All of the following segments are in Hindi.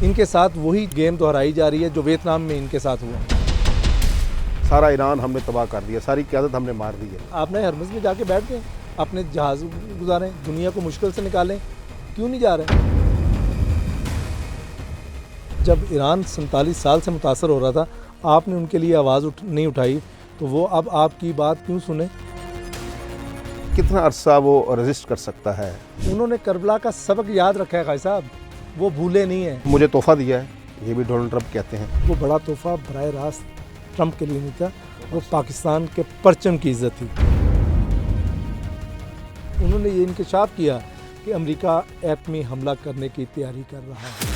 इनके साथ वही गेम दोहराई जा रही है जो वियतनाम में इनके साथ हुआ। सारा ईरान हमने तबाह कर दिया, सारी क़यादत हमने मार दी है। आपने हरमुज़ में जाके बैठ गए, अपने जहाज़ गुजारें, दुनिया को मुश्किल से निकालें, क्यों नहीं जा रहे? जब ईरान 47 साल से मुतासर हो रहा था, आपने उनके लिए आवाज़ नहीं उठाई, तो वो अब आपकी बात क्यों सुने? कितना अरसा वो रेजिस्ट कर सकता है? उन्होंने करबला का सबक याद रखा है, खाई साहब, वो भूले नहीं हैं। मुझे तोहफा दिया है, ये भी डोनाल्ड ट्रंप कहते हैं। वो बड़ा तोहफा बराह रास्त ट्रंप के लिए नहीं था, वो पाकिस्तान के परचम की इज्जत थी। उन्होंने ये इंकशाफ किया कि अमेरिका एटमी हमला करने की तैयारी कर रहा है।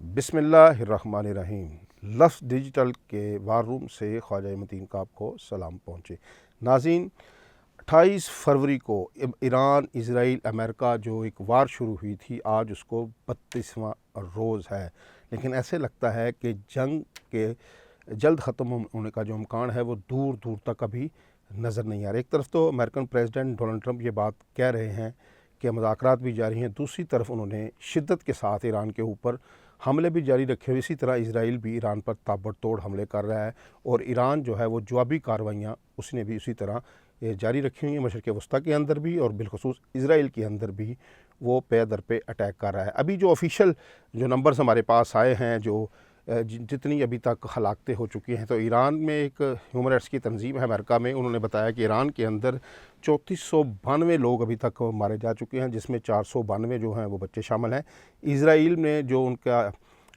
बिस्मिल्लाहिर्रहमानिर्रहीम। लफ्ज़ डिजिटल के वार रूम से ख्वाजा मतीन काब को सलाम पहुँचे। नाज़रीन, 28 फरवरी को ईरान, इजराइल, अमेरिका जो एक वार शुरू हुई थी, आज उसको 32वां रोज़ है। लेकिन ऐसे लगता है कि जंग के जल्द ख़त्म होने का जो इम्कान है वो दूर दूर तक अभी नज़र नहीं आ रहा। एक तरफ तो अमेरिकन प्रेसिडेंट डोनाल्ड ट्रंप ये बात कह रहे हैं कि मुज़ाकरात भी जारी हैं, दूसरी तरफ उन्होंने शिद्दत के साथ ईरान के ऊपर हमले भी जारी रखे हुए। इसी तरह इजराइल भी ईरान पर ताबड़तोड़ हमले कर रहा है और ईरान जो है वो जवाबी कार्रवाइयाँ उसने भी उसी तरह जारी रखी हुई हैं। मशरिक़ वस्ता के अंदर भी और बिलखुसूस इजराइल के अंदर भी वो पे दर पे अटैक कर रहा है। अभी जो ऑफिशियल जो नंबर्स हमारे पास आए हैं, जो जितनी अभी तक हलाकतें हो चुकी हैं, तो ईरान में एक ह्यूमन राइट्स की तंजीम है अमेरिका में, उन्होंने बताया कि ईरान के अंदर 3492 लोग अभी तक मारे जा चुके हैं, जिसमें 492 जो हैं वो बच्चे शामिल हैं। इजराइल में जो उनका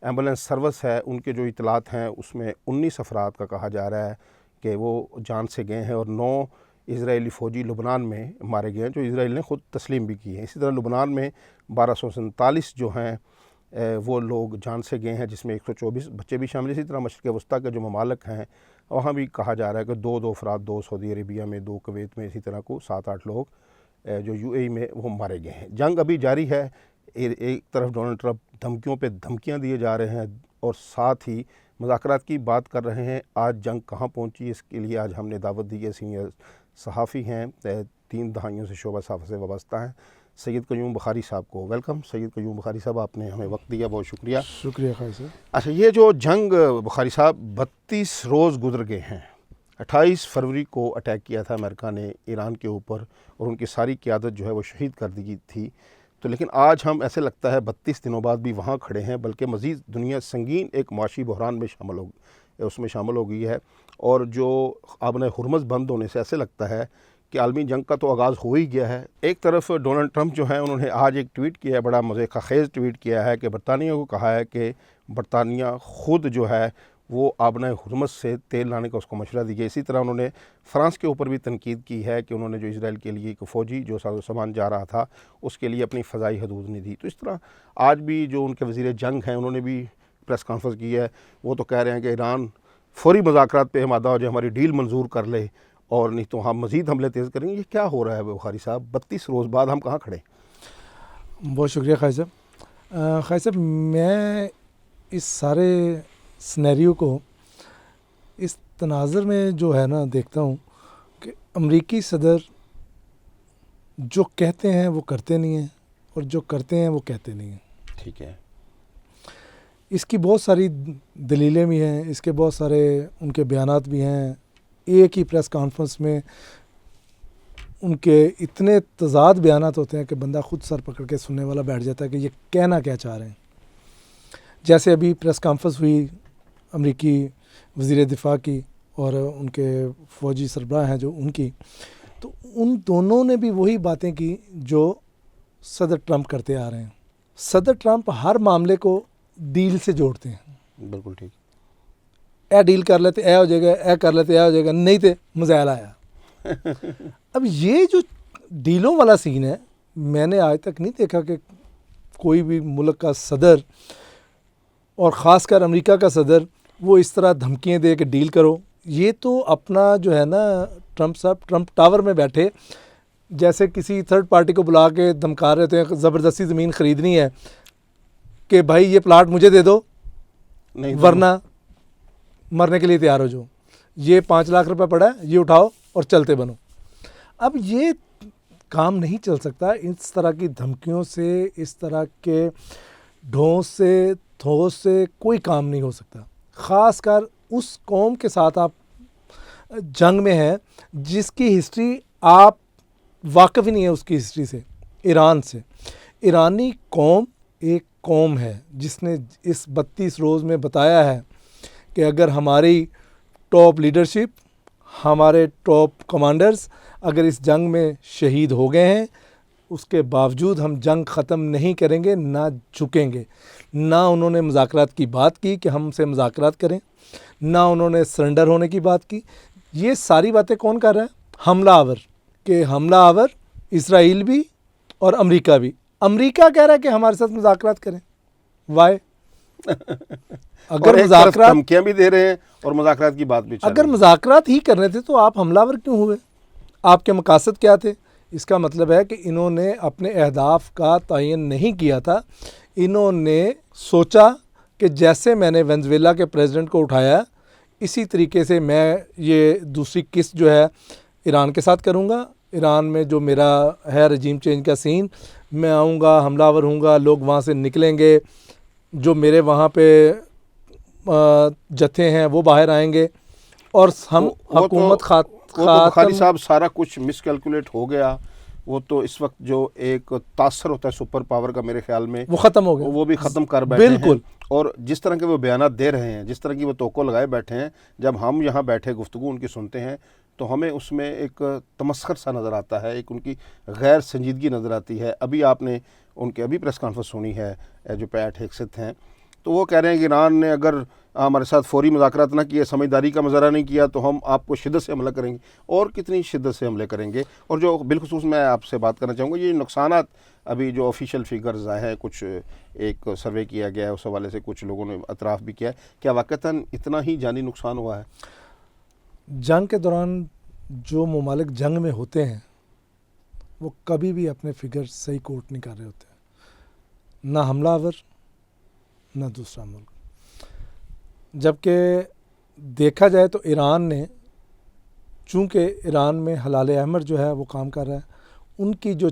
एम्बुलेंस सर्विस है, उनके जो इतलात हैं उसमें 19 अफराद का कहा जा रहा है कि वो जान से गए हैं और 9 इजरायली फ़ौजी लुबनान में मारे गए हैं, जो इजराइल ने ख़ुद तस्लीम भी की है। इसी तरह लुबनान में 1247 जो हैं वो लोग जान से गए हैं, जिसमें 124 बच्चे भी शामिल। इसी तरह मशरिक़ वस्ता के जो ममालिक हैं वहाँ भी कहा जा रहा है कि 2 अफराद, 2 सऊदी अरेबिया में, 2 कुवैत में, इसी तरह को 7-8 लोग जो UAE में वो मारे गए हैं। जंग अभी जारी है। एक तरफ डोनाल्ड ट्रंप धमकियों पे धमकियाँ दिए जा रहे हैं और साथ ही मुज़ाकरात की बात कर रहे हैं। आज जंग कहाँ पहुँची, इसके लिए आज हमने दावत दी है। सीनियर सहाफ़ी हैं, 3 दहाइयों से शोबा सहाफ़त से वाबस्ता हैं, सैयद क़य्यूम बुखारी साहब को। वेलकम सैयद क़य्यूम बुखारी साहब, आपने हमें वक्त दिया, बहुत शुक्रिया। शुक्रिया खाई साहब। अच्छा, ये जो जंग बुखारी साहब 32 रोज़ गुजर गए हैं। 28 फरवरी को अटैक किया था अमेरिका ने ईरान के ऊपर और उनकी सारी क़यादत जो है वो शहीद कर दी थी। तो लेकिन आज हम ऐसे लगता है 32 दिनों बाद भी वहाँ खड़े हैं, बल्कि मज़ीद दुनिया संगीन एक माशी बहरान में शामिल हो गई है। और जो आबन हुरमुज़ बंद होने से ऐसे लगता है कि आलमी जंग का तो आगाज़ हो ही गया है। एक तरफ डोनाल्ड ट्रंप जो है उन्होंने आज एक ट्वीट किया है, बड़ा मज़े-ख़ेज़ ट्वीट किया है कि बरतानिया को कहा है कि बरतानिया ख़ुद जो है वो आबन हुरमुज़ से तेल लाने का उसको मशवरा दिया। इसी तरह उन्होंने फ़्रांस के ऊपर भी तनकीद की है कि उन्होंने जो इजराइल के लिए एक फ़ौजी जो सामान जा रहा था उसके लिए अपनी फ़ज़ाई हदूद नहीं दी। तो इस तरह आज भी जो उनके वज़ीर जंग हैं उन्होंने भी प्रेस कॉन्फ्रेंस की है। वो तो कह रहे हैं कि ईरान फ़ौरी मुज़ाकरात पे आमादा हो जाए, हमारी डील मंजूर कर ले और नहीं तो हम मज़ीद हमले तेज़ करेंगे। ये क्या हो रहा है बुखारी साहब? 32 रोज़ बाद हम कहाँ खड़े? बहुत शुक्रिया खाई साहब। खाई साहब, मैं इस सारे सिनेरियो को इस तनाज़ुर में जो है ना देखता हूँ कि अमरीकी सदर जो कहते हैं वो करते नहीं हैं और जो करते हैं वो कहते नहीं हैं। ठीक है। इसकी बहुत सारी दलीलें भी हैं, इसके बहुत सारे उनके बयानात भी हैं। एक ही प्रेस कॉन्फ्रेंस में उनके इतने तज़ाद बयानात होते हैं कि बंदा खुद सर पकड़ के सुनने वाला बैठ जाता है कि ये कहना क्या चाह रहे हैं। जैसे अभी प्रेस कॉन्फ्रेंस हुई अमरीकी वज़ीर दिफ़ा की और उनके फ़ौजी सरबराह हैं जो उनकी, तो उन दोनों ने भी वही बातें की जो सदर ट्रंप करते आ रहे हैं। सदर ट्रंप हर मामले को डील से जोड़ते हैं। बिल्कुल ठीक। ए डील कर लेते, ए हो जाएगा, ए कर लेते, ए हो जाएगा, नहीं तो मज़ाइल आया। अब ये जो डीलों वाला सीन है, मैंने आज तक नहीं देखा कि कोई भी मुल्क का सदर और ख़ासकर अमेरिका का सदर वो इस तरह धमकियाँ दे के डील करो। ये तो अपना जो है ना ट्रंप साहब ट्रंप टावर में बैठे जैसे किसी थर्ड पार्टी को बुला के धमका रहे थे, ज़बरदस्ती ज़मीन ख़रीदनी है कि भाई ये प्लाट मुझे दे दो, नहीं वरना मरने के लिए तैयार हो जाओ, ये 5 लाख रुपए पड़ा है, ये उठाओ और चलते बनो। अब ये काम नहीं चल सकता। इस तरह की धमकियों से, इस तरह के ढोंस से, ठोस से कोई काम नहीं हो सकता। ख़ासकर उस कौम के साथ आप जंग में हैं जिसकी हिस्ट्री आप वाकिफ़ ही नहीं है उसकी हिस्ट्री से, ईरान से। ईरानी कौम एक कौम है जिसने इस 32 रोज़ में बताया है कि अगर हमारी टॉप लीडरशिप, हमारे टॉप कमांडर्स अगर इस जंग में शहीद हो गए हैं, उसके बावजूद हम जंग ख़त्म नहीं करेंगे, ना झुकेंगे। ना उन्होंने मुज़ाकरात की बात की कि हमसे मुज़ाकरात करें, ना उन्होंने सरेंडर होने की बात की। ये सारी बातें कौन कर रहा है? हमला आवर, कि हमला आवर इसराइल भी और अमेरिका भी। अमेरिका कह रहा है कि हमारे साथ मुज़ाकरात करें। वाई? अगर मुज़ाकरात धमकियां भी दे रहे हैं और मुज़ाकरात की बात भी चल अगर रही है। मुज़ाकरात ही करने थे तो आप हमलावर क्यों हुए? आपके मकासद क्या थे? इसका मतलब है कि इन्होंने अपने अहदाफ का तयन नहीं किया था। इन्होंने सोचा कि जैसे मैंने वेनेज़ुएला के प्रेसिडेंट को उठाया, इसी तरीके से मैं ये दूसरी किस्त जो है ईरान के साथ करूँगा। ईरान में जो मेरा है रजीम चेंज का सीन, मैं आऊँगा, हमलावर हूँगा, लोग वहाँ से निकलेंगे, जो मेरे वहाँ पे जत्थे हैं वो बाहर आएंगे और हम हुकूमत बुखारी साहब सारा कुछ मिसकैलकुलेट हो गया। वो तो इस वक्त जो एक तासर होता है सुपर पावर का, मेरे ख्याल में वो ख़त्म हो गया, वो भी ख़त्म कर बैठे बिल्कुल हैं। और जिस तरह के वो बयानात दे रहे हैं, जिस तरह की वो तोको लगाए बैठे हैं, जब हम यहाँ बैठे गुफ्तगू उनकी सुनते हैं तो हमें उसमें एक तमस्खर सा नज़र आता है, एक उनकी गैर संजीदगी नज़र आती है। अभी आपने उनके अभी प्रेस कॉन्फ्रेंस सुनी है जो पैट हेग्सेथ हैं, तो वो कह रहे हैं कि ईरान ने अगर हमारे साथ फौरी मुज़ाकरात ना किए, समझदारी का मुजाहरा नहीं किया, तो हम आपको शिद्दत से हमला करेंगे। और कितनी शिद्दत से हमले करेंगे। और जो बिलखुसूस मैं आपसे बात करना चाहूँगा, ये नुकसानात अभी जो ऑफिशियल फिगर्स आए हैं, कुछ एक सर्वे किया गया है, उस हवाले से कुछ लोगों ने अतराफ़ भी किया है, क्या वाक़तन इतना ही जानी नुकसान हुआ है? जंग के दौरान जो ममालिक जंग में होते हैं वो कभी भी अपने फिगर सही कोट नहीं कर रहे होते, ना हमलावर ना दूसरा मुल्क। जबकि देखा जाए तो ईरान ने, चूँकि ईरान में हलाल अहमर जो है वो काम कर रहा है, उनकी जो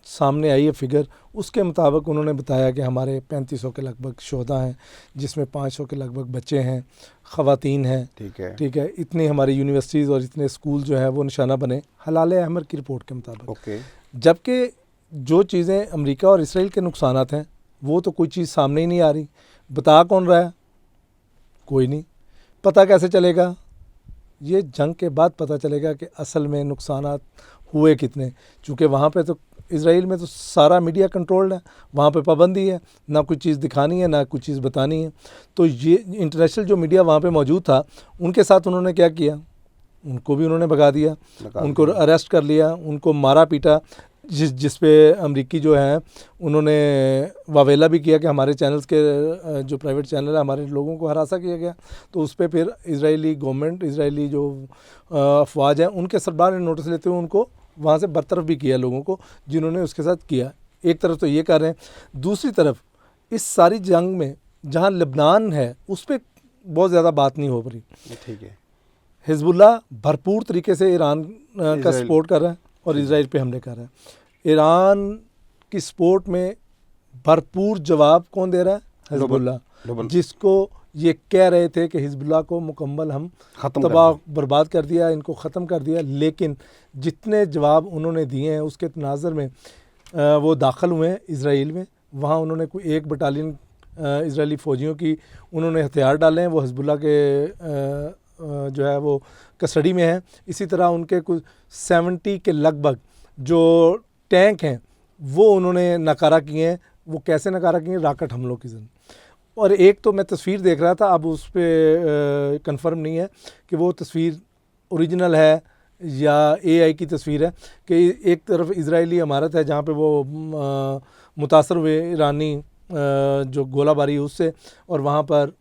सामने आई है फिगर, उसके मुताबिक उन्होंने बताया कि हमारे 3500 के लगभग शोहदा हैं, जिसमें 500 के लगभग बच्चे हैं, ख़वातीन हैं। ठीक है, इतनी हमारी यूनिवर्सिटीज़ और इतने स्कूल जो है वो निशाना बने हलाल अहमर की रिपोर्ट के मुताबिक। जबकि जो चीज़ें अमेरिका और इसराइल के नुकसानात हैं वो तो कोई चीज़ सामने ही नहीं आ रही। बता कौन रहा है? कोई नहीं। पता कैसे चलेगा? ये जंग के बाद पता चलेगा कि असल में नुकसानात हुए कितने। चूँकि वहाँ पे तो इसराइल में तो सारा मीडिया कंट्रोल्ड है, वहाँ पे पाबंदी है, ना कोई चीज़ दिखानी है ना कोई चीज़ बतानी है। तो ये इंटरनेशनल जो मीडिया वहाँ पे मौजूद था, उनके साथ उन्होंने क्या किया? उनको भी उन्होंने भगा दिया, उनको अरेस्ट कर लिया, उनको मारा पीटा। जिस पे अमरीकी जो हैं उन्होंने वावेला भी किया कि हमारे चैनल्स के जो प्राइवेट चैनल है, हमारे लोगों को हरासा किया गया। तो उस पर फिर इजरायली गवर्नमेंट, इजरायली जो अफवाज हैं, उनके सरदार ने नोटिस लेते हुए उनको वहाँ से बरतरफ भी किया लोगों को जिन्होंने उसके साथ किया। एक तरफ तो ये कर रहे हैं, दूसरी तरफ इस सारी जंग में जहाँ लेबनान है उस पर बहुत ज़्यादा बात नहीं हो रही। ठीक है, हिजबुल्लाह भरपूर तरीके से ईरान का सपोर्ट कर रहा है और इसराइल पे हमले कर रहा है। ईरान की सपोर्ट में भरपूर जवाब कौन दे रहा है? हिजबुल्लाह, जिसको ये कह रहे थे कि हिजबुल्लाह को मुकम्मल हम तबाह बर्बाद कर दिया, इनको ख़त्म कर दिया। लेकिन जितने जवाब उन्होंने दिए हैं उसके तनाज़र में वो दाखिल हुए हैं इसराइल में। वहाँ उन्होंने कोई 1 बटालियन इसराइली फ़ौजियों की उन्होंने हथियार डाले हैं, वो हिजबुल्लाह के जो है वो कस्टडी में है। इसी तरह उनके कुछ 70 के लगभग जो टैंक हैं वो उन्होंने नकारा किए हैं। वो कैसे नकारा किए हैं? रॉकेट हमलों की जन। और एक तो मैं तस्वीर देख रहा था, अब उस पर कंफर्म नहीं है कि वो तस्वीर ओरिजिनल है या AI की तस्वीर है, कि एक तरफ इजरायली इमारत है जहाँ पे वो मुतासर हुए ईरानी जो गोलाबारी उससे, और वहाँ पर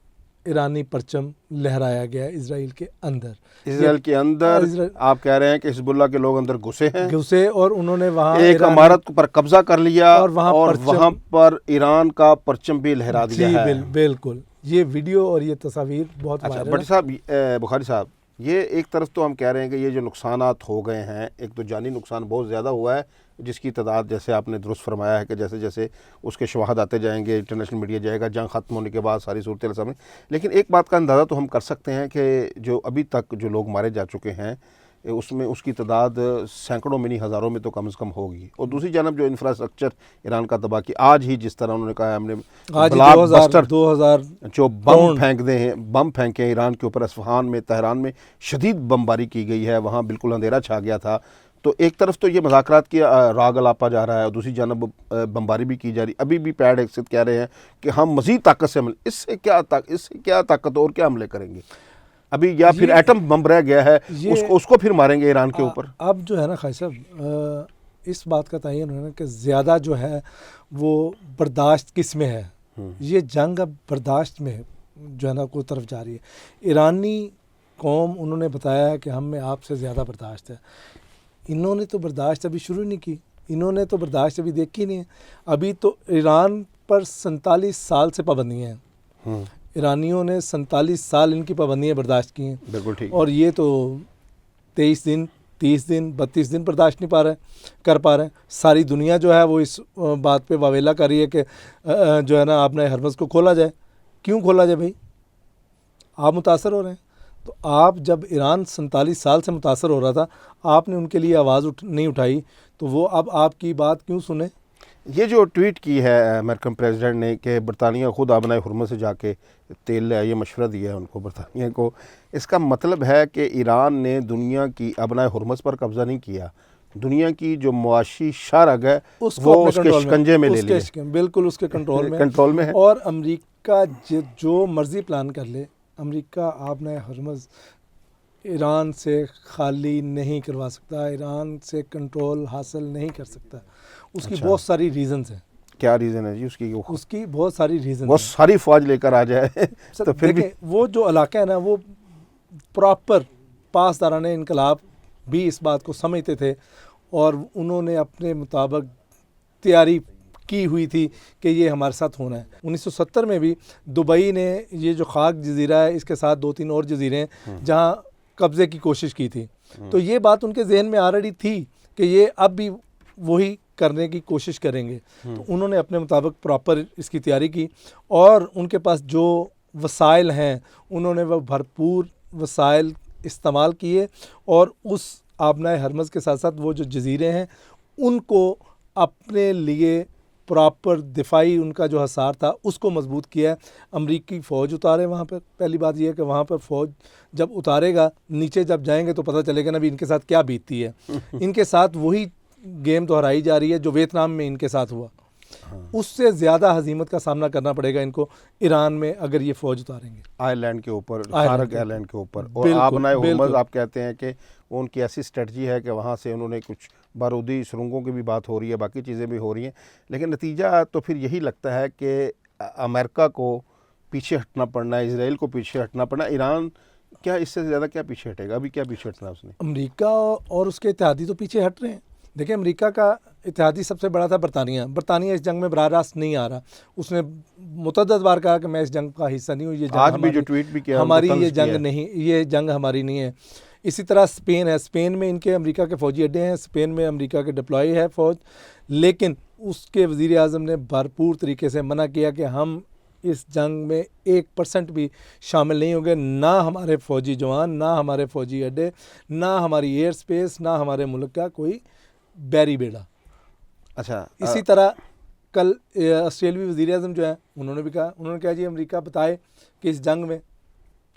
ईरानी परचम लहराया गया इसराइल के अंदर। इसराइल के अंदर आप कह रहे हैं कि हिजबुल्लाह के लोग अंदर घुसे और उन्होंने वहाँ एक इमारत पर कब्जा कर लिया और वहाँ पर ईरान का परचम भी लहरा दिया है। बिल्कुल, ये वीडियो और ये तस्वीर बहुत वायरल है। भट्टी साहब, बुखारी साहब, ये एक तरफ तो हम कह रहे हैं कि ये जो नुकसानात हो गए हैं, एक तो जानी नुकसान बहुत ज़्यादा हुआ है, जिसकी तादाद जैसे आपने दुरुस्त फरमाया है कि जैसे जैसे उसके शवाहद आते जाएंगे, इंटरनेशनल मीडिया जाएगा, जंग ख़त्म होने के बाद सारी सूरत सामने। लेकिन एक बात का अंदाज़ा तो हम कर सकते हैं कि जो अभी तक जो लोग मारे जा चुके हैं उसमें उसकी तादाद सैकड़ों में नहीं हज़ारों में तो कम से कम होगी। और दूसरी जानब जो इंफ्रास्ट्रक्चर ईरान का तबाह की, आज ही जिस तरह उन्होंने कहा हमने ब्लाकबस्टर 2000 जो बम फेंके हैं ईरान के ऊपर, असफहान में, तेहरान में शदीद बमबारी की गई है, वहाँ बिल्कुल अंधेरा छा गया था। तो एक तरफ तो ये मज़ाकरात की राग अलापा जा रहा है और दूसरी जानब बमबारी भी की जा रही। अभी भी पैड एक्सित कह रहे हैं कि हम मज़ीद ताकत से इससे क्या ताकत और क्या हमले करेंगे अभी, या फिर एटम बम रह गया है उसको फिर मारेंगे ईरान के ऊपर। अब जो है ना खाई साहब, इस बात का तयन है कि ज़्यादा जो है वो बर्दाश्त किस में है। ये जंग अब बर्दाश्त में जो है ना कोई तरफ जा रही है। ईरानी कौम उन्होंने बताया है कि हम में आपसे ज़्यादा बर्दाश्त है। इन्होंने तो बर्दाश्त अभी शुरू नहीं की, इन्होंने तो बर्दाश्त अभी देखी नहीं है। अभी तो ईरान पर 47 साल से पाबंदियाँ हैं। ईरानियों ने 47 साल इनकी पाबंदियाँ बर्दाश्त की हैं। बिल्कुल ठीक। और ये तो 23 दिन 30 दिन 32 दिन बर्दाश्त नहीं कर पा रहे। सारी दुनिया जो है वो इस बात पे वावेला कर रही है कि जो है ना आपने हरमज़ को खोला जाए। क्यों खोला जाए भाई? आप मुतासर हो रहे हैं। तो आप जब ईरान 47 साल से मुतासर हो रहा था, आपने उनके लिए आवाज़ नहीं उठाई, तो वो अब आपकी बात क्यों सुने? ये जो ट्वीट की है अमेरिकन प्रेसिडेंट ने कि बरतानिया खुद आबनाए हुर्मुज़ से जाके तेल ले, ये मशवरा दिया है उनको बरतानिया को, इसका मतलब है कि ईरान ने दुनिया की आबनाए हुर्मुज़ पर कब्ज़ा नहीं किया, दुनिया की जो मुआशी शारग है वो उसके शिकंजे में ले लिया, बिल्कुल उसके कंट्रोल में है। और अमेरिका जो मर्ज़ी प्लान कर ले, अमेरिका आबनाए हुर्मुज़ ईरान से खाली नहीं करवा सकता, ईरान से कंट्रोल हासिल नहीं कर सकता। उसकी बहुत सारी रीज़न्स हैं। क्या रीज़न है जी उसकी बहुत सारी रीज़न, बहुत सारी फौज लेकर आ जाए तो फिर भी वो जो इलाका है ना, वो प्रॉपर पासदाराने इनकलाब भी इस बात को समझते थे और उन्होंने अपने मुताबिक तैयारी की हुई थी कि ये हमारे साथ होना है। 1970 में भी दुबई ने ये जो खाक जजीरा है, इसके साथ 2-3 और जजीरे हैं जहाँ कब्ज़े की कोशिश की थी। तो ये बात उनके जहन में ऑलरेडी थी कि ये अब भी वही करने की कोशिश करेंगे। तो उन्होंने अपने मुताबिक प्रॉपर इसकी तैयारी की और उनके पास जो वसाइल हैं उन्होंने वह भरपूर वसाइल इस्तेमाल किए और उस आबनाए हुर्मुज़ के साथ साथ वो जो जजीरे हैं उनको अपने लिए प्रॉपर दिफाई उनका जो हसार था उसको मजबूत किया है। अमरीकी फ़ौज उतारे वहाँ पर। पहली बात यह है कि वहाँ पर फ़ौज जब उतारेगा, नीचे जब जाएंगे तो पता चलेगा ना भी इनके साथ क्या बीतती है। इनके साथ वही गेम दोहराई जा रही है जो वियतनाम में इनके साथ हुआ। उससे ज़्यादा हजीमत का सामना करना पड़ेगा इनको ईरान में अगर ये फ़ौज उतारेंगे आयरलैंड के ऊपर, सार्क आयरलैंड के ऊपर। और आबनाए हुर्मुज़ आप कहते हैं कि उनकी ऐसी स्ट्रेटजी है कि वहाँ से उन्होंने कुछ बारूदी सुरंगों की भी बात हो रही है, बाकी चीज़ें भी हो रही हैं, लेकिन नतीजा तो फिर यही लगता है कि अमेरिका को पीछे हटना पड़ना है, इसराइल को पीछे हटना पड़ना। ईरान क्या इससे ज़्यादा क्या पीछे हटेगा? अभी क्या पीछे हटना उसने? अमेरिका और उसके इत्तेहादी तो पीछे हट रहे हैं। देखिए, अमेरिका का इत्तेहादी सबसे बड़ा था बरतानिया इस जंग में बराह रास्त नहीं आ रहा। उसने मुतअद्दिद बार कहा कि मैं इस जंग का हिस्सा नहीं हूँ, ये जंग आज भी जो ट्वीट भी किया हमारी, ये जंग हमारी नहीं है। इसी तरह स्पेन है, स्पेन में इनके अमेरिका के फ़ौजी अड्डे हैं, स्पेन में अमेरिका के डिप्लॉय है फ़ौज, लेकिन उसके वज़ीर आज़म ने भरपूर तरीके से मना किया कि हम इस जंग में 1% भी शामिल नहीं होंगे, ना हमारे फ़ौजी जवान, ना हमारे फ़ौजी अड्डे, ना हमारी एयर स्पेस, ना हमारे मुल्क का कोई बैरी बेड़ा। अच्छा, इसी तरह कल ऑस्ट्रेलियाई वज़ीर आज़म जो है उन्होंने भी कहा, उन्होंने कहा जी अमेरिका बताए कि इस जंग में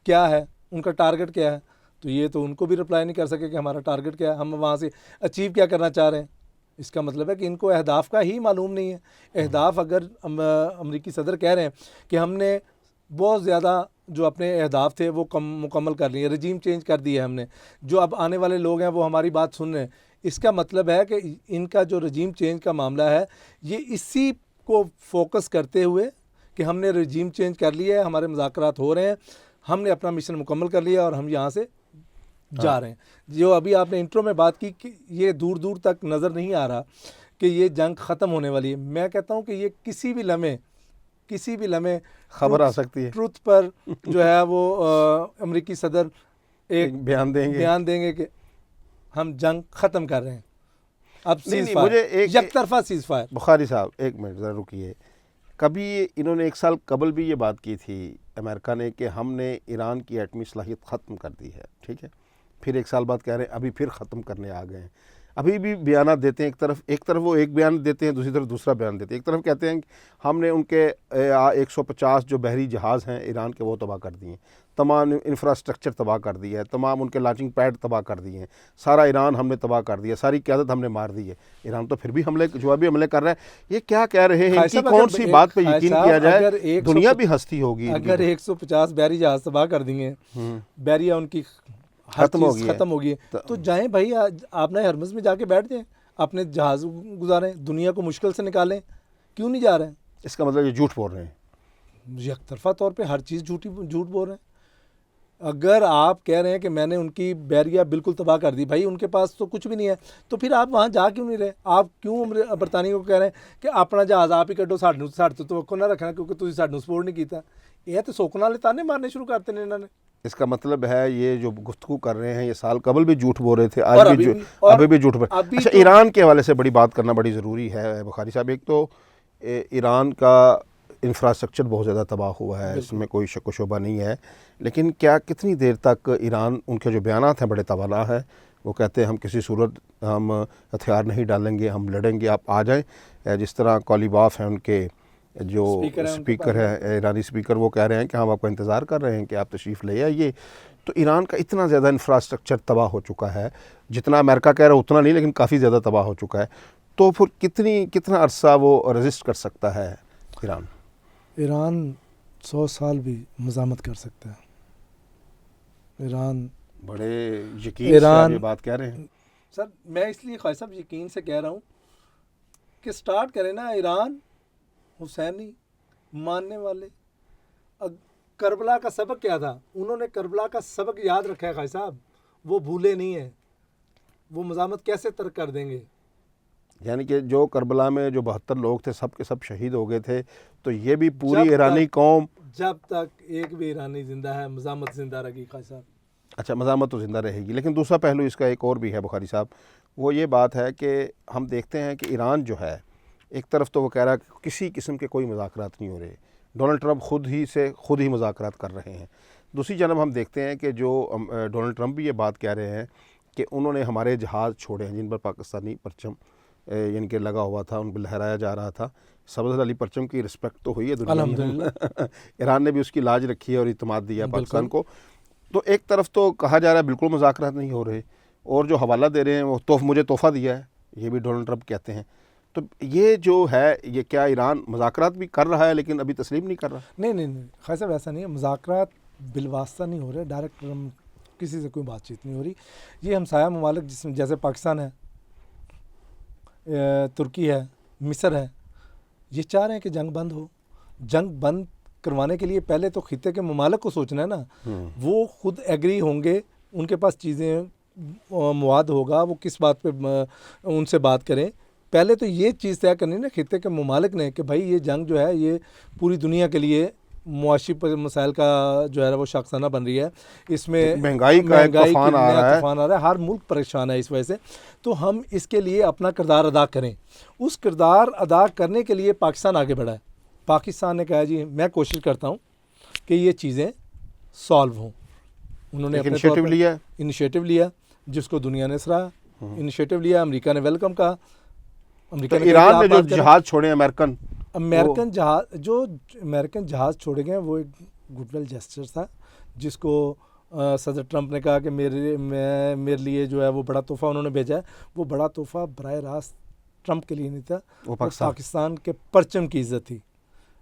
क्या है, उनका टारगेट क्या है। तो ये तो उनको भी रिप्लाई नहीं कर सके कि हमारा टारगेट क्या है, हम वहाँ से अचीव क्या करना चाह रहे हैं। इसका मतलब है कि इनको अहदाफ का ही मालूम नहीं है। अहदाफ अगर अमरीकी सदर कह रहे हैं कि हमने बहुत ज़्यादा जो अपने अहदाफ थे वो मुकम्मल कर लिए, रजीम चेंज कर दिया हमने, जो अब आने वाले लोग हैं वो हमारी बात सुन रहे हैं, इसका मतलब है कि इनका जो रजीम चेंज का मामला है ये इसी को फोकस करते हुए कि हमने रजीम चेंज कर लिया है, हमारे मुज़ाकरात हो रहे हैं, हमने अपना मिशन मुकम्मल कर लिया और हम यहाँ से जा रहे हैं। जो अभी आपने इंट्रो में बात की कि ये दूर दूर तक नज़र नहीं आ रहा कि ये जंग ख़त्म होने वाली है। मैं कहता हूँ कि ये किसी भी लम्हे खबर आ सकती है, ट्रुथ पर जो है वो अमेरिकी सदर एक बयान देंगे कि हम जंग ख़त्म कर रहे हैं। अब नहीं, सीज मुझे फायर, एक तरफा सीज फायर। बुखारी साहब एक मिनट ज़रा रुकिए। कभी इन्होंने 1 साल कबल भी ये बात की थी अमेरिका ने कि हमने ईरान की एटमी सलाहियत ख़त्म कर दी है, ठीक है। फिर 1 साल बाद कह रहे हैं अभी फिर ख़त्म करने आ गए हैं। अभी भी बयान देते हैं, एक तरफ वो एक बयान देते हैं, दूसरी तरफ दूसरा बयान देते हैं। एक तरफ कहते हैं कि हमने उनके 150 जो बहरी जहाज़ हैं ईरान के वो तबाह कर दिए, तमाम इंफ्रास्ट्रक्चर तबाह कर दिया है, तमाम उनके लॉन्चिंग पैड तबाह कर दिए हैं, सारा ईरान हमने तबाह कर दिया, सारी क़यादत हमने मार दी है। ईरान तो फिर भी जवाबी हमले कर रहा है। ये क्या कह रहे हैं, इनकी कौन सी बात पे यकीन किया जाए? दुनिया भी हंसती होगी। अगर 150 बहरी जहाज़ तबाह कर दिए, बहरिया उनकी खत्म हो गई तो जाएं भाई, आपने हरमज में जाके बैठ जाएं, अपने जहाज गुजारें, दुनिया को मुश्किल से निकालें। क्यों नहीं जा रहे हैं? इसका मतलब ये झूठ बोल रहे हैं, यकतरफा तौर पे हर चीज़ झूठ बोल रहे हैं। अगर आप कह रहे हैं कि मैंने उनकी बैरिया बिल्कुल तबाह कर दी, भाई उनके पास तो कुछ भी नहीं है, तो फिर आप वहाँ जा क्यों नहीं रहे? आप क्यों बरतानिया को कह रहे हैं कि अपना जहाज़ आप ही कड्डो, साढ़े तो ना रखना क्योंकि तुम सानू सपोर्ट नहीं किया? यह तो सोकना वाले ताने मारने शुरू करते हैं इन्होंने। इसका मतलब है ये जो गुफ्तगू कर रहे हैं, ये साल कबल भी झूठ बोल रहे थे, आज भी अभी भी झूठ बोल। अच्छा, ईरान के हवाले से बड़ी बात करना बड़ी ज़रूरी है बुखारी साहब। एक तो ईरान का इंफ्रास्ट्रक्चर बहुत ज़्यादा तबाह हुआ है, इसमें कोई शक व शुबा नहीं है। लेकिन क्या कितनी देर तक ईरान, उनके जो बयानात हैं बड़े तवाना है। वो कहते हैं हम किसी सूरत हम हथियार नहीं डालेंगे, हम लड़ेंगे, आप आ जाएं। जिस तरह कॉलीबाफ हैं उनके जो स्पीकर है ईरानी स्पीकर, वो कह रहे हैं कि हम आपका इंतज़ार कर रहे हैं कि आप तशरीफ़ ले आइए। तो ईरान का इतना ज़्यादा इंफ्रास्ट्रक्चर तबाह हो चुका है, जितना अमेरिका कह रहा है उतना नहीं, लेकिन काफ़ी ज़्यादा तबाह हो चुका है। तो फिर कितना अरसा वो रजिस्ट कर सकता है ईरान? ईरान 100 साल भी मज़ामत कर सकता है। ईरान बड़े यकीन से आप ये बात कह रहे हैं सर। मैं इसलिए ख्वाहिश साहब यकीन से कह रहा हूँ कि स्टार्ट करें ना ईरान हुसैनी मानने वाले। करबला का सबक क्या था? उन्होंने करबला का सबक याद रखा है ख्वाहिश साहब, वो भूले नहीं है। वो मज़ामत कैसे तर्क कर देंगे? यानी कि जो करबला में जो 72 लोग थे सब के सब शहीद हो गए थे, तो ये भी पूरी ईरानी कौम, जब तक एक भी ईरानी जिंदा है मज़ामत जिंदा रहेगी ख्वाहिश साहब। अच्छा, मज़ामत तो ज़िंदा रहेगी, लेकिन दूसरा पहलू इसका एक और भी है बुखारी साहब। वो ये बात है कि हम देखते हैं कि ईरान जो है, एक तरफ तो वो कह रहा है कि किसी किस्म के कोई मुज़ाकरात नहीं हो रहे, डोनाल्ड ट्रंप खुद ही मुज़ाकरात कर रहे हैं। दूसरी जानब हम देखते हैं कि जो डोनाल्ड ट्रंप भी ये बात कह रहे हैं कि उन्होंने हमारे जहाज़ छोड़े हैं जिन पर पाकिस्तानी परचम यानी कि लगा हुआ था, उन पर लहराया जा रहा था। सब्ज़ वाली परचम की रिस्पेक्ट तो हुई है दुनिया में। ईरान ने भी उसकी लाज रखी है और इत्मीनान दिया पाकिस्तान को। तो एक तरफ तो कहा जा रहा है बिल्कुल मुज़ाकरात नहीं हो रहे, और जो हवाला दे रहे हैं वो मुझे तोहफ़ा दिया है, ये भी डोनाल्ड ट्रंप कहते हैं। तो ये जो है, ये क्या ईरान मुज़ाकरात भी कर रहा है लेकिन अभी तस्लीम नहीं कर रहा? नहीं खैर साहब, ऐसा नहीं है। मुज़ाकरात बिलवास्ता नहीं हो रहे, डायरेक्ट किसी से कोई बातचीत नहीं हो रही। ये हमसाया ममालिक जिसमें जैसे पाकिस्तान है, तुर्की है, मिस्र है, ये चाह रहे हैं कि जंग बंद हो। जंग बंद करवाने के लिए पहले तो खित्ते के ममालिक को सोचना है ना। वो खुद एग्री होंगे, उनके पास चीज़ें मुआद होगा, वो किस बात पे उनसे बात करें। पहले तो ये चीज़ तय करनी ना खित्ते के ममालिक ने कि भाई ये जंग जो है ये पूरी दुनिया के लिए मुआशी मसाइल का जो है वो शाखसाना बन रही है। इसमें महंगाई का तूफान आ रहा है, हर मुल्क परेशान है इस वजह से। तो हम इसके लिए अपना किरदार अदा करें। उस किरदार अदा करने के लिए पाकिस्तान आगे बढ़ा है। पाकिस्तान ने कहा जी मैं कोशिश करता हूँ कि ये चीज़ें सॉल्व हों। उन्होंने अपने इनिशिएटिव लिया जिसको दुनिया ने सराहा। इनिशिएटिव लिया, अमेरिका ने वेलकम कहा। अमेरिका ने ईरान ने जो जहाज़ छोड़े अमेरिकन जहाज़ छोड़े गए, वो एक गुडविल जेस्चर था जिसको सदर ट्रंप ने कहा कि मेरे लिए जो है वो बड़ा तोहफ़ा उन्होंने भेजा है। वो बड़ा तोहफ़ा बराह रास्त ट्रंप के लिए नहीं था, वो पाकिस्तान के परचम की इज़्ज़त थी,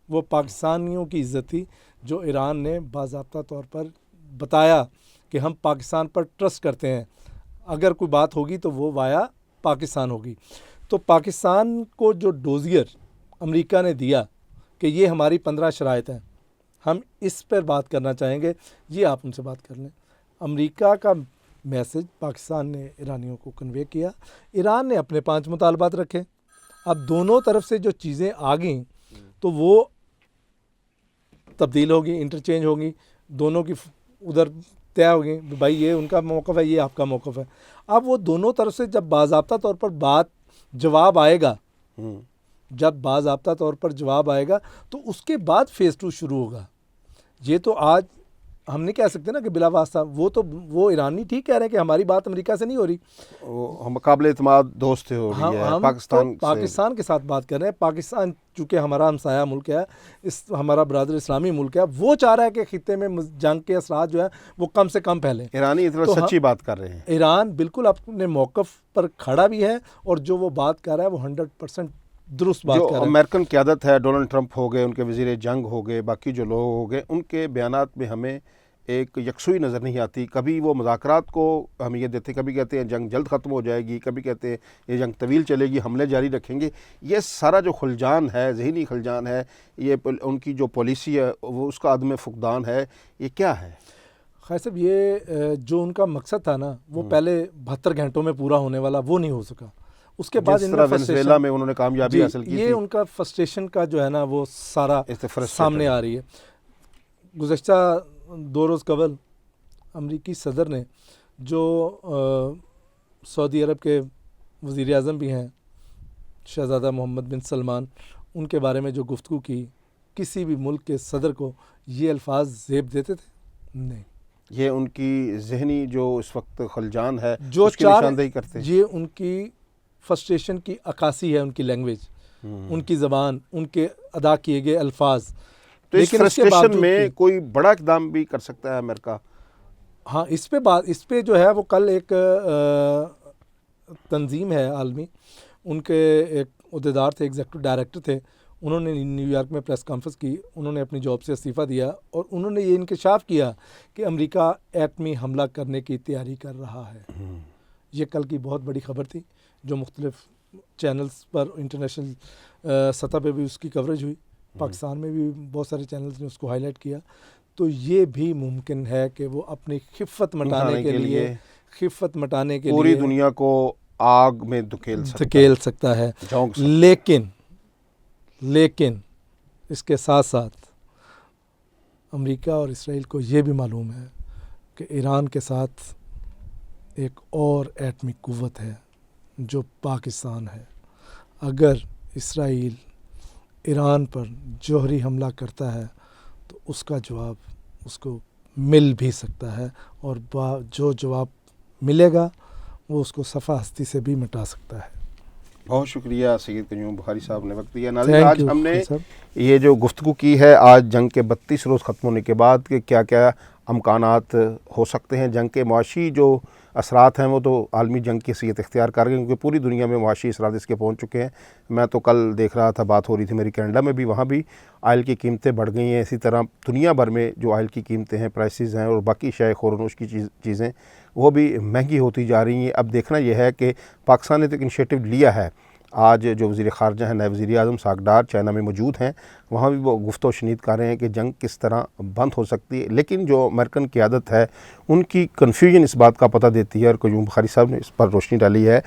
वो पाकिस्तानियों की इज़्ज़त थी जो ईरान ने बाज़ाब्ता तौर पर बताया कि हम पाकिस्तान पर ट्रस्ट करते हैं, अगर कोई बात होगी तो वो वाया पाकिस्तान होगी। तो पाकिस्तान को जो डोजियर अमेरिका ने दिया कि ये हमारी 15 शराइत हैं, हम इस पर बात करना चाहेंगे, ये आप उनसे बात कर लें। अमेरिका का मैसेज पाकिस्तान ने ईरानियों को कन्वे किया, ईरान ने अपने 5 मुतालबात रखे। अब दोनों तरफ से जो चीज़ें आ गई तो वो तब्दील होगी, इंटरचेंज होगी, दोनों की उधर तय होगी। भाई ये उनका मौक़िफ़ है, ये आपका मौक़िफ़ है। अब वो दोनों तरफ से जब बाज़ाब्ता तौर पर बात जवाब आएगा, हम्म, जब बाज़ाब्ता तौर पर जवाब आएगा तो उसके बाद फेज़ 2 शुरू होगा। ये तो आज हम नहीं कह सकते ना कि बिला वास्ता, वो ईरानी ठीक कह रहे हैं कि हमारी बात अमेरिका से नहीं हो रही, वो हम काबिल एतमाद दोस्त हो रही है हम पाकिस्तान तो पाकिस्तान के साथ बात कर रहे हैं। पाकिस्तान चूँकि हमारा हमसाया मुल्क है, हमारा बरादर इस्लामी मुल्क है, वो चाह रहा है कि खित्ते में जंग के असरात जो है वो कम से कम फैलें। ईरानी इतना तो सच्ची बात कर रहे हैं। ईरान बिल्कुल अपने मौक़िफ़ पर खड़ा भी है और जो वो बात कर रहा है वो 100% दुरुस्त बात जो कर रहा है। अमेरिकन क़यादत है, डोनाल्ड ट्रंप हो गए, उनके वज़ीर जंग हो गए, बाकी जो लोग हो गए, उनके बयानात में हमें एक यकसुई नज़र नहीं आती। कभी वो मुज़ाकरात को हम ये देते, कभी कहते हैं जंग जल्द ख़त्म हो जाएगी, कभी कहते हैं ये जंग तवील चलेगी, हमले जारी रखेंगे। ये सारा जो खुलजान है, ज़हनी खुलजान है, ये उनकी जो पॉलिसी है वो उसका अदम फ़ुक़दान है, ये क्या है? खैर साहब, ये जो उनका मकसद था ना वो पहले 72 घंटों में पूरा होने वाला, वो नहीं हो सका। उसके बाद जिस तरह वेनेज़ुएला में उन्होंने कामयाबी हासिल की ये थी, उनका फ्रस्ट्रेशन का जो है ना वो सारा फ्रस्ट्रेटेड सामने आ रही है। गुज़श्ता 2 रोज़ कबल अमरीकी सदर ने जो सऊदी अरब के वज़ीर आज़म भी हैं शहज़ादा मोहम्मद बिन सलमान, उनके बारे में जो गुफ्तगू की, किसी भी मुल्क के सदर को ये अल्फाज ज़ेब देते थे? नहीं। ये उनकी ज़हनी जो इस वक्त खलजान है जो उसकी निशानदेही करते हैं। ये उनकी फ्रस्ट्रेशन की अक्कासी है, उनकी लैंग्वेज, उनकी ज़बान, उनके अदा किए गए अल्फाज। तो इस फ्रस्ट्रेशन में कोई बड़ा इक़दाम भी कर सकता है अमेरिका। हाँ, इस पे जो है वो कल एक तंजीम है आलमी, उनके एक अहदेदार थे, एग्जीक्यूटिव डायरेक्टर थे, उन्होंने न्यूयॉर्क में प्रेस कॉन्फ्रेंस की, उन्होंने अपनी जॉब से इस्तीफ़ा दिया और उन्होंने ये इंकशाफ किया कि अमेरिका एटमी हमला करने की तैयारी कर रहा है। ये कल की बहुत बड़ी खबर थी जो मुख्तलिफ चैनल्स पर इंटरनेशनल सतह पे भी उसकी कवरेज हुई, पाकिस्तान में भी बहुत सारे चैनल्स ने उसको हाईलाइट किया। तो ये भी मुमकिन है कि वो अपनी खिफ़त मटाने के लिए पूरी दुनिया को आग में धकेल सकता है। सकता है। लेकिन इसके साथ साथ अमेरिका और इसराइल को ये भी मालूम है कि ईरान के साथ एक और एटमी कुव्वत है जो पाकिस्तान है। अगर इसराइल ईरान पर जौहरी हमला करता है तो उसका जवाब उसको मिल भी सकता है और जो जवाब मिलेगा वो उसको सफ़ा हस्ती से भी मिटा सकता है। बहुत शुक्रिया सैयद क़य्यूम बुखारी साहब ने वक्त दिया। नाज़रीन, आज हमने ये जो गुफ्तगू की है आज जंग के 32 रोज़ ख़त्म होने के बाद के क्या क्या अमकानात हो सकते हैं, जंग के मुआशी जो असरात हैं वो तो आलमी जंग की हैसियत इख्तियार कर गए क्योंकि पूरी दुनिया में मुआशी असरात इसके पहुँच चुके हैं। मैं तो कल देख रहा था, बात हो रही थी मेरी कनाडा में भी, वहाँ भी आयल की कीमतें बढ़ गई हैं। इसी तरह दुनिया भर में जो आयल की कीमतें हैं, प्राइसेस हैं और बाकी शय ख़ुरनूश की चीज़ें वो भी महंगी होती जा रही हैं। अब देखना यह है कि पाकिस्तान ने तो एक इनिशिएटिव लिया है। आज जो वज़ीर ख़ारजा हैं, नायब वज़ीर आज़म सागडार चाइना में मौजूद हैं, वहाँ भी वो गुफ्तो शनीद कर रहे हैं कि जंग किस तरह बंद हो सकती है। लेकिन जो अमेरिकन क़यादत है उनकी कन्फ्यूजन इस बात का पता देती है और क़य्यूम बुखारी साहब ने इस पर रोशनी डाली है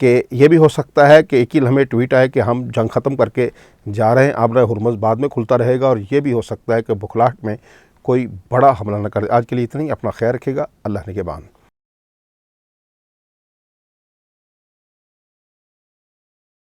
कि यह भी हो सकता है कि एक ही लम्हे ट्वीट आए कि हम जंग ख़त्म करके जा रहे हैं, आबरा हुरमुज़ बाद में खुलता रहेगा, और ये भी हो सकता है कि बुखलाहट में कोई बड़ा हमला न करे। आज के लिए इतना ही, अपना ख्याल रखिएगा। अल्लाह निगहबान।